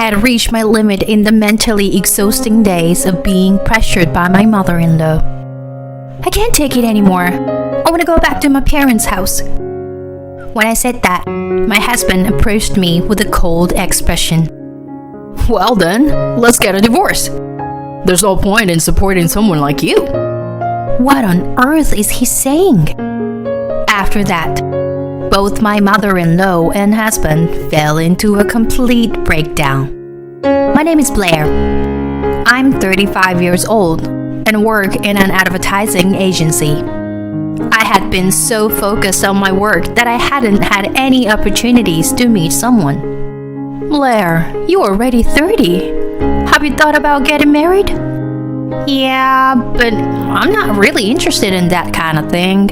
had reached my limit in the mentally exhausting days of being pressured by my mother-in-law. I can't take it anymore. I want to go back to my parents' house. When I said that, my husband approached me with a cold expression. Well then, let's get a divorce. There's no point in supporting someone like you. What on earth is he saying? After that, both my mother-in-law and husband fell into a complete breakdown. My name is Blair. I'm 35 years old and work in an advertising agency. I had been so focused on my work that I hadn't had any opportunities to meet someone. Blair, you're already 30. Have you thought about getting married? Yeah, but I'm not really interested in that kind of thing.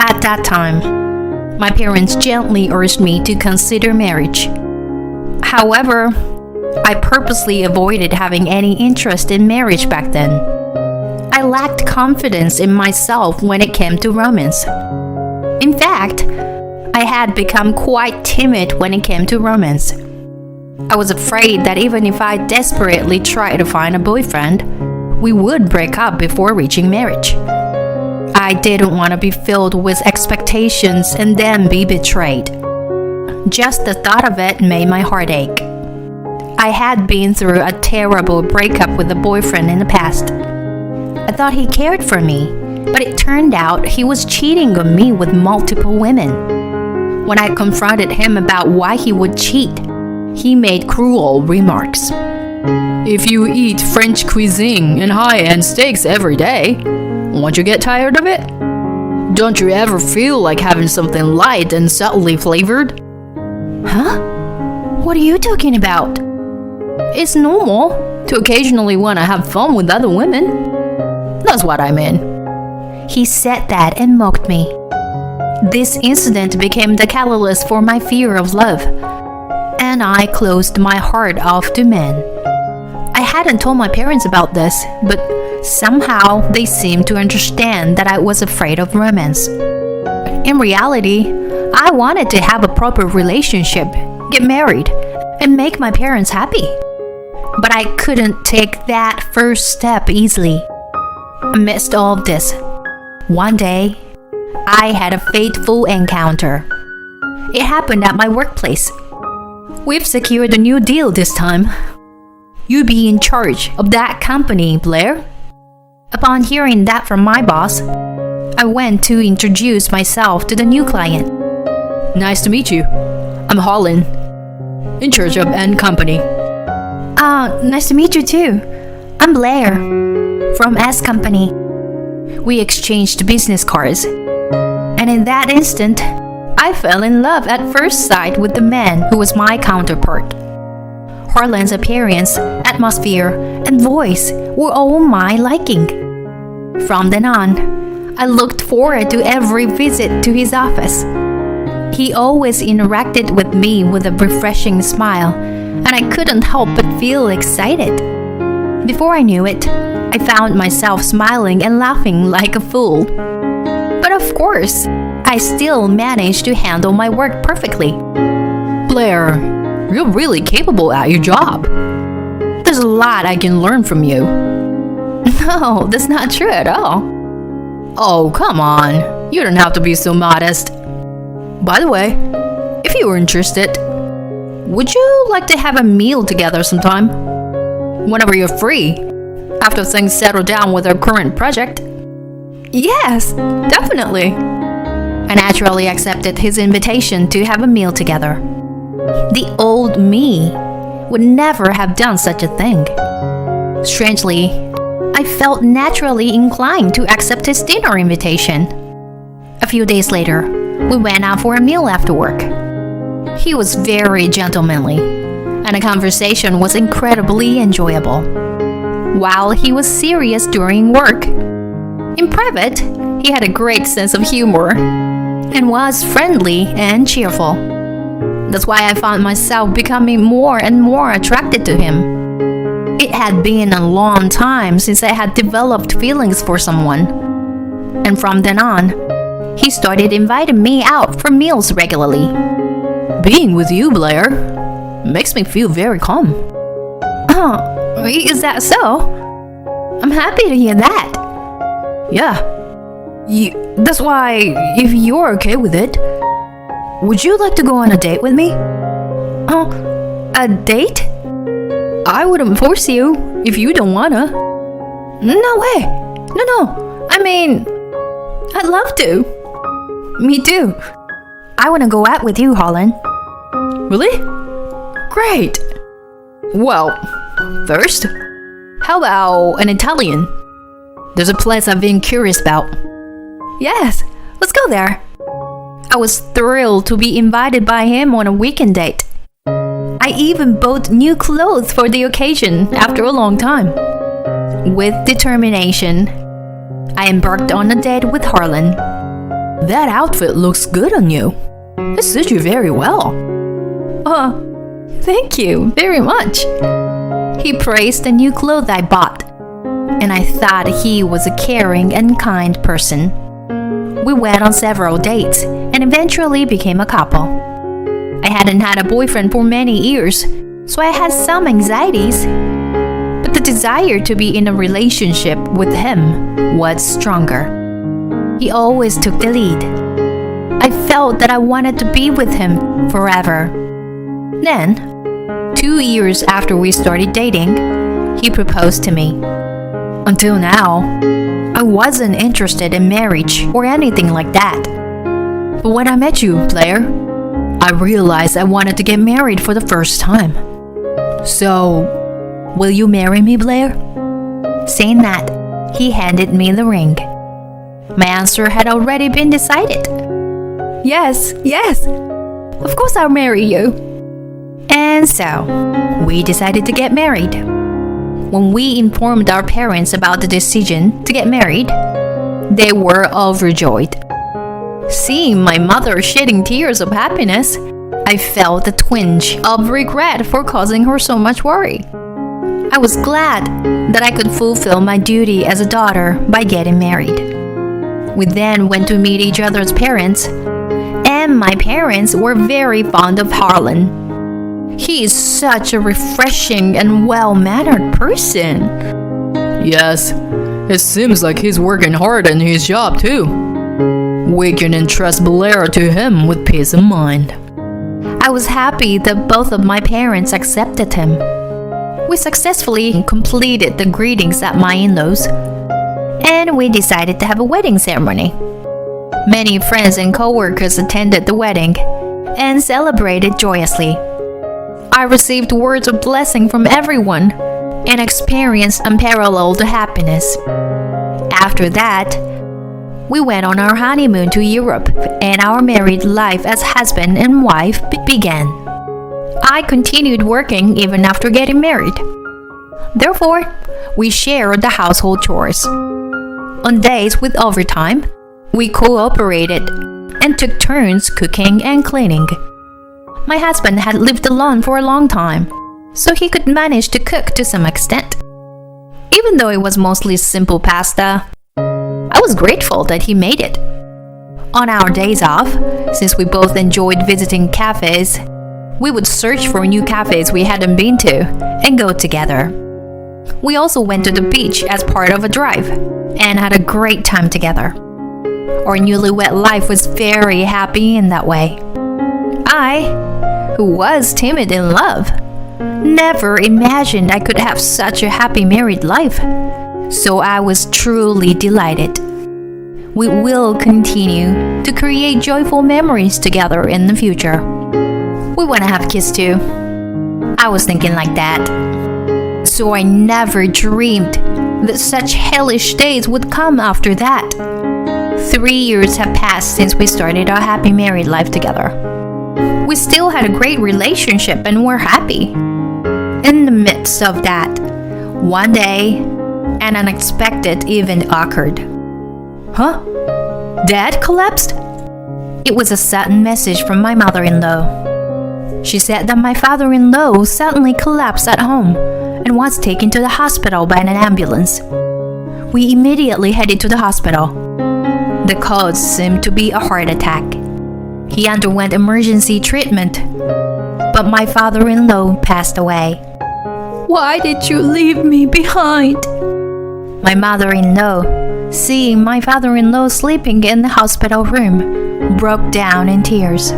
At that time, my parents gently urged me to consider marriage. However, I purposely avoided having any interest in marriage back then. I lacked confidence in myself when it came to romance. In fact, I had become quite timid when it came to romance. I was afraid that even if I desperately tried to find a boyfriend, we would break up before reaching marriage. I didn't want to be filled with expectations and then be betrayed. Just the thought of it made my heart ache. I had been through a terrible breakup with a boyfriend in the past. I thought he cared for me, but it turned out he was cheating on me with multiple women. When I confronted him about why he would cheat, he made cruel remarks. If you eat French cuisine and high-end steaks every day, won't you get tired of it? Don't you ever feel like having something light and subtly flavored? Huh? What are you talking about? It's normal to occasionally want to have fun with other women. That's what I mean. He said that and mocked me. This incident became the catalyst for my fear of love, and I closed my heart off to men. I hadn't told my parents about this, but somehow they seemed to understand that I was afraid of romance. In reality, I wanted to have a proper relationship, get married, and make my parents happy. But I couldn't take that first step easily. Amidst all of this, one day, I had a fateful encounter. It happened at my workplace. We've secured a new deal this time. You be in charge of that company, Blair. Upon hearing that from my boss, I went to introduce myself to the new client. Nice to meet you. I'm Holland, in charge of N Company. Nice to meet you too. I'm Blair, from S Company. We exchanged business cards, and in that instant, I fell in love at first sight with the man who was my counterpart. Harlan's appearance, atmosphere, and voice were all my liking. From then on, I looked forward to every visit to his office. He always interacted with me with a refreshing smile, and I couldn't help but feel excited. Before I knew it, I found myself smiling and laughing like a fool. But of course, I still managed to handle my work perfectly. Blair, you're really capable at your job. There's a lot I can learn from you. No, that's not true at all. Oh, come on. You don't have to be so modest. By the way, if you were interested, would you like to have a meal together sometime? Whenever you're free, after things settle down with our current project. Yes, definitely. I naturally accepted his invitation to have a meal together. The old me would never have done such a thing. Strangely, I felt naturally inclined to accept his dinner invitation. A few days later, we went out for a meal after work. He was very gentlemanly, and the conversation was incredibly enjoyable. While he was serious during work, in private, he had a great sense of humor and was friendly and cheerful. That's why I found myself becoming more and more attracted to him. It had been a long time since I had developed feelings for someone. And from then on, he started inviting me out for meals regularly. Being with you, Blair, makes me feel very calm. Oh, is that so? I'm happy to hear that. Yeah. That's why, if you're okay with it, would you like to go on a date with me? Oh, a date? I wouldn't force you if you don't wanna. No way. No. I mean, I'd love to. Me too. I want to go out with you, Harlan. Really? Great. Well, first, how about an Italian? There's a place I've been curious about. Yes, let's go there. I was thrilled to be invited by him on a weekend date. I even bought new clothes for the occasion after a long time. With determination, I embarked on a date with Harlan. That outfit looks good on you. It suits you very well. Oh, thank you very much. He praised the new clothes I bought, and I thought he was a caring and kind person. We went on several dates and eventually became a couple. I hadn't had a boyfriend for many years, so I had some anxieties. But the desire to be in a relationship with him was stronger. He always took the lead. I felt that I wanted to be with him forever. Then, 2 years after we started dating, he proposed to me. Until now, I wasn't interested in marriage or anything like that. But when I met you, Blair, I realized I wanted to get married for the first time. So, will you marry me, Blair? Saying that, he handed me the ring. My answer had already been decided. Yes. Of course I'll marry you. And so, we decided to get married. When we informed our parents about the decision to get married, they were overjoyed. Seeing my mother shedding tears of happiness, I felt a twinge of regret for causing her so much worry. I was glad that I could fulfill my duty as a daughter by getting married. We then went to meet each other's parents, and my parents were very fond of Harlan. He is such a refreshing and well-mannered person. Yes, it seems like he's working hard in his job too. We can entrust Blair to him with peace of mind. I was happy that both of my parents accepted him. We successfully completed the greetings at my in-laws, and we decided to have a wedding ceremony. Many friends and co-workers attended the wedding and celebrated joyously. I received words of blessing from everyone and experienced unparalleled happiness. After that, we went on our honeymoon to Europe, and our married life as husband and wife began. I continued working even after getting married. Therefore, we shared the household chores. On days with overtime, we cooperated and took turns cooking and cleaning. My husband had lived alone for a long time, so he could manage to cook to some extent. Even though it was mostly simple pasta, I was grateful that he made it. On our days off, since we both enjoyed visiting cafes, we would search for new cafes we hadn't been to and go together. We also went to the beach as part of a drive and had a great time together. Our newlywed life was very happy in that way. I, who was timid in love, never imagined I could have such a happy married life, so I was truly delighted. We will continue to create joyful memories together in the future. We want to have kids too. I was thinking like that. So I never dreamed that such hellish days would come after that. 3 years have passed since we started our happy married life together. We still had a great relationship and were happy. In the midst of that, one day, an unexpected event occurred. Huh? Dad collapsed? It was a sudden message from my mother-in-law. She said that my father-in-law suddenly collapsed at home and was taken to the hospital by an ambulance. We immediately headed to the hospital. The cause seemed to be a heart attack. He underwent emergency treatment, but my father-in-law passed away. Why did you leave me behind? My mother-in-law, seeing my father-in-law sleeping in the hospital room, broke down in tears.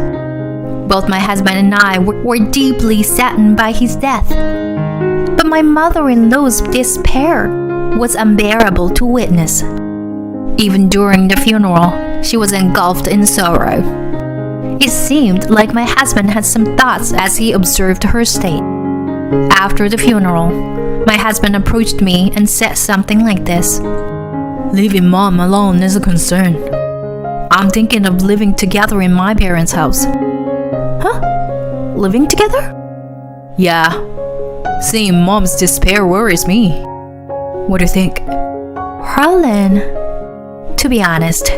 Both my husband and I were deeply saddened by his death. But my mother-in-law's despair was unbearable to witness. Even during the funeral, she was engulfed in sorrow. It seemed like my husband had some thoughts as he observed her state. After the funeral, my husband approached me and said something like this: Leaving mom alone is a concern. I'm thinking of living together in my parents' house. Huh? Living together? Yeah. Seeing mom's despair worries me. What do you think? Harlan, to be honest,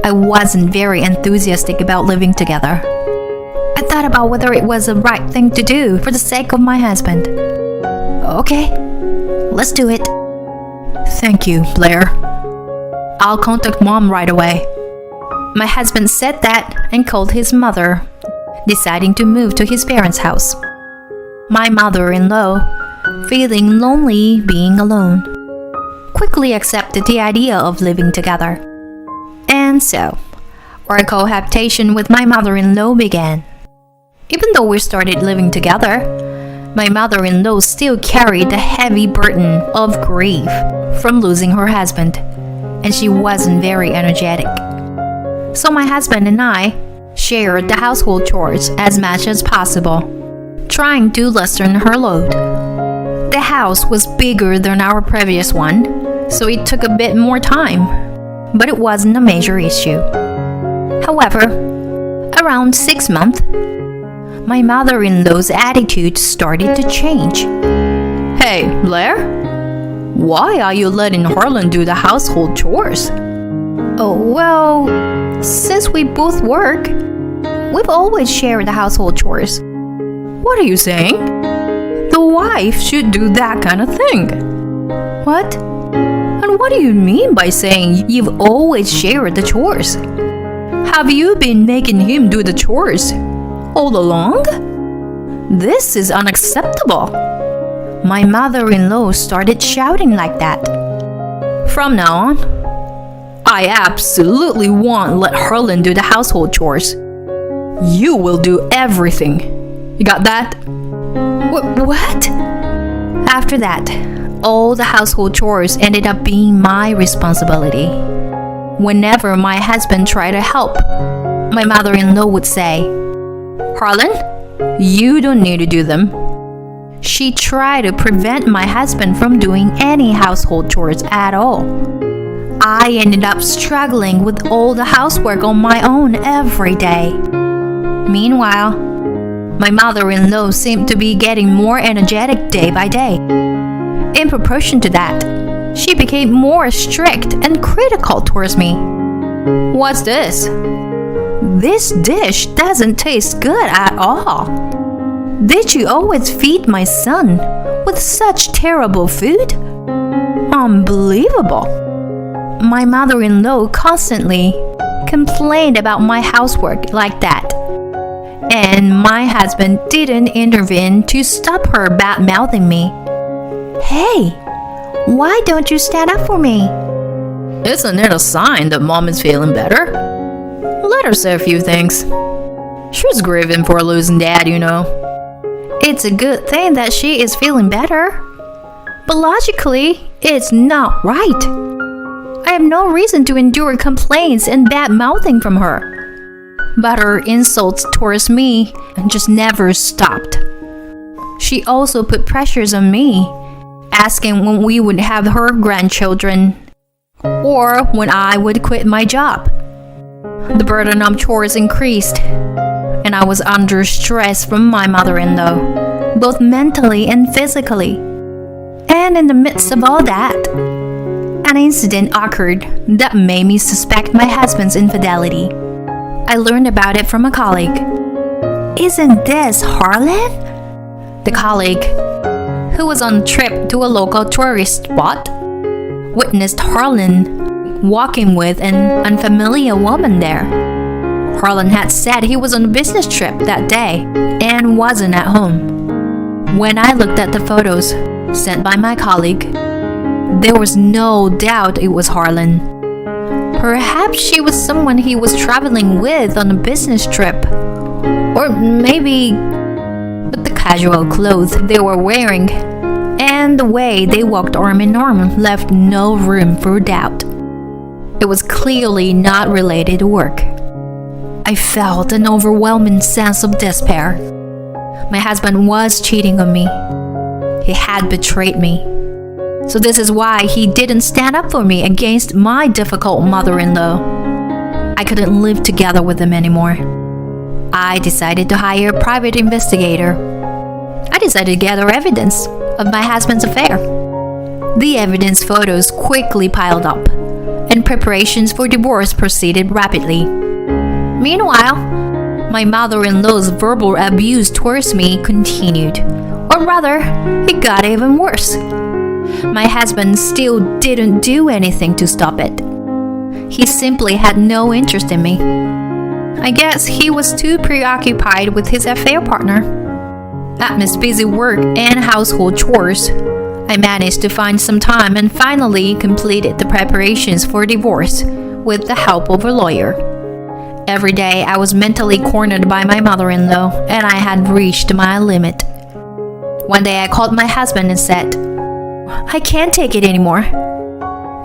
I wasn't very enthusiastic about living together. I thought about whether it was the right thing to do for the sake of my husband. Okay, let's do it. Thank you, Blair. I'll contact mom right away. My husband said that and called his mother, deciding to move to his parents' house. My mother-in-law, feeling lonely being alone, quickly accepted the idea of living together. And so, our cohabitation with my mother-in-law began. Even though we started living together, my mother-in-law still carried the heavy burden of grief from losing her husband, and she wasn't very energetic. So my husband and I shared the household chores as much as possible, trying to lessen her load. The house was bigger than our previous one, so it took a bit more time, but it wasn't a major issue. However, around 6 months, my mother-in-law's attitude started to change. Hey, Blair? Why are you letting Harlan do the household chores? Oh, well, since we both work, we've always shared the household chores. What are you saying? The wife should do that kind of thing. What? And what do you mean by saying you've always shared the chores? Have you been making him do the chores all along? This is unacceptable. My mother-in-law started shouting like that. From now on, I absolutely won't let Harlan do the household chores. You will do everything. You got that? What? After that, all the household chores ended up being my responsibility. Whenever my husband tried to help, my mother-in-law would say, Harlan, you don't need to do them. She tried to prevent my husband from doing any household chores at all. I ended up struggling with all the housework on my own every day. Meanwhile, my mother-in-law seemed to be getting more energetic day by day. In proportion to that, she became more strict and critical towards me. What's this? This dish doesn't taste good at all. Did you always feed my son with such terrible food? Unbelievable. My mother-in-law constantly complained about my housework like that. And my husband didn't intervene to stop her bad-mouthing me. Hey, why don't you stand up for me? Isn't it a sign that mom is feeling better? Let her say a few things. She's grieving for losing dad, you know. It's a good thing that she is feeling better. But logically, it's not right. I have no reason to endure complaints and bad-mouthing from her. But her insults towards me just never stopped. She also put pressures on me, asking when we would have her grandchildren, or when I would quit my job. The burden of chores increased, and I was under stress from my mother-in-law, both mentally and physically. And in the midst of all that, an incident occurred that made me suspect my husband's infidelity. I learned about it from a colleague. Isn't this Harlan? The colleague, who was on a trip to a local tourist spot, witnessed Harlan walking with an unfamiliar woman there. Harlan had said he was on a business trip that day and wasn't at home. When I looked at the photos sent by my colleague, there was no doubt it was Harlan. Perhaps she was someone he was traveling with on a business trip. Or maybe... But the casual clothes they were wearing and the way they walked arm in arm left no room for doubt. It was clearly not related to work. I felt an overwhelming sense of despair. My husband was cheating on me. He had betrayed me. So this is why he didn't stand up for me against my difficult mother-in-law. I couldn't live together with him anymore. I decided to hire a private investigator. I decided to gather evidence of my husband's affair. The evidence photos quickly piled up, and preparations for divorce proceeded rapidly. Meanwhile, my mother-in-law's verbal abuse towards me continued, or rather, it got even worse. My husband still didn't do anything to stop it. He simply had no interest in me. I guess he was too preoccupied with his affair partner. Amidst busy work and household chores, I managed to find some time and finally completed the preparations for divorce with the help of a lawyer. Every day I was mentally cornered by my mother-in-law and I had reached my limit. One day I called my husband and said, "I can't take it anymore.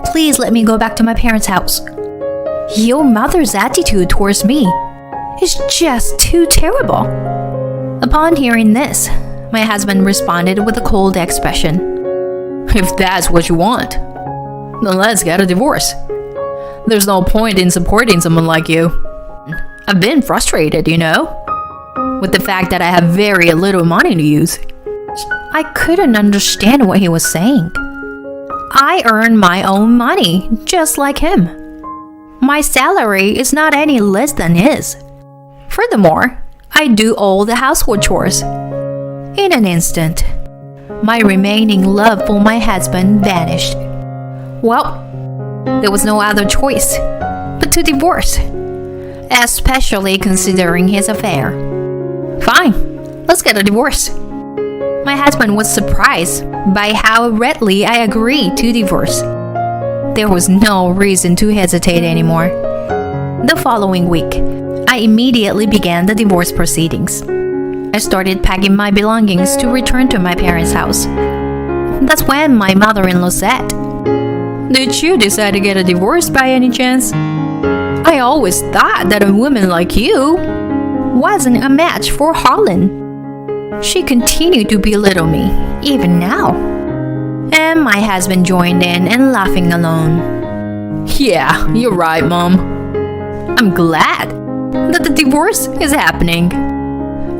Please let me go back to my parents' house. Your mother's attitude towards me is just too terrible." Upon hearing this, my husband responded with a cold expression. If that's what you want, then let's get a divorce. There's no point in supporting someone like you. I've been frustrated, with the fact that I have very little money to use. I couldn't understand what he was saying. I earn my own money, just like him. My salary is not any less than his. Furthermore, I do all the household chores. In an instant, my remaining love for my husband vanished. Well, there was no other choice but to divorce, especially considering his affair. Fine, let's get a divorce. My husband was surprised by how readily I agreed to divorce. There was no reason to hesitate anymore. The following week, I immediately began the divorce proceedings. I started packing my belongings to return to my parents' house. That's when my mother-in-law said, Did you decide to get a divorce by any chance? I always thought that a woman like you wasn't a match for Harlan. She continued to belittle me, even now. And my husband joined in and laughing alone. Yeah, you're right, Mom. I'm glad that the divorce is happening.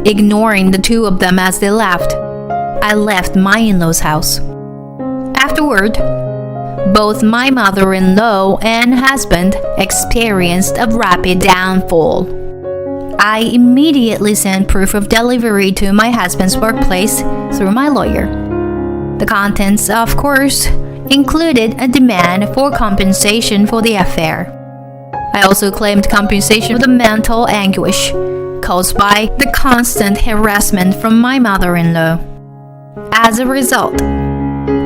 Ignoring the two of them as they laughed, I left my in-laws' house. Afterward, both my mother-in-law and husband experienced a rapid downfall. I immediately sent proof of delivery to my husband's workplace through my lawyer. The contents, of course, included a demand for compensation for the affair. I also claimed compensation for the mental anguish caused by the constant harassment from my mother-in-law. As a result,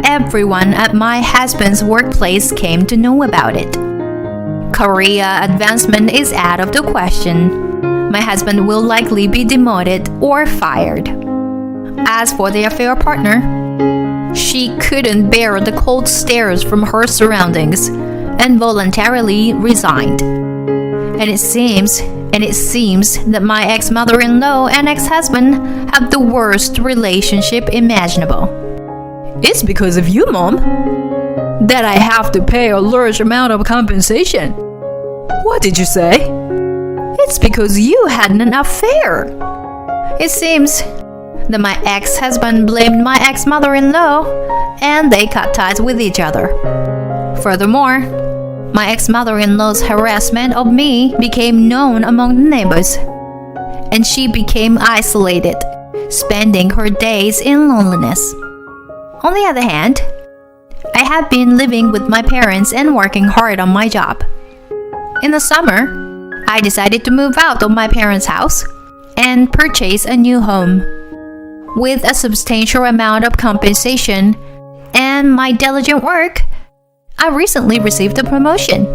everyone at my husband's workplace came to know about it. Career advancement is out of the question. My husband will likely be demoted or fired. As for the affair partner, she couldn't bear the cold stares from her surroundings and voluntarily resigned. And it seems that my ex-mother-in-law and ex-husband have the worst relationship imaginable. It's because of you, Mom, that I have to pay a large amount of compensation. What did you say? It's because you had an affair. It seems that my ex-husband blamed my ex-mother-in-law and they cut ties with each other. Furthermore, my ex-mother-in-law's harassment of me became known among the neighbors, and she became isolated, spending her days in loneliness. On the other hand, I have been living with my parents and working hard on my job. In the summer, I decided to move out of my parents' house and purchase a new home. With a substantial amount of compensation and my diligent work, I recently received a promotion.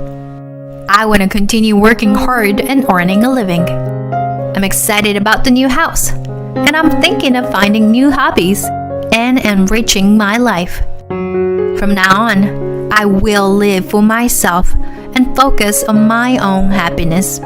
I want to continue working hard and earning a living. I'm excited about the new house, and I'm thinking of finding new hobbies and enriching my life. From now on, I will live for myself and focus on my own happiness.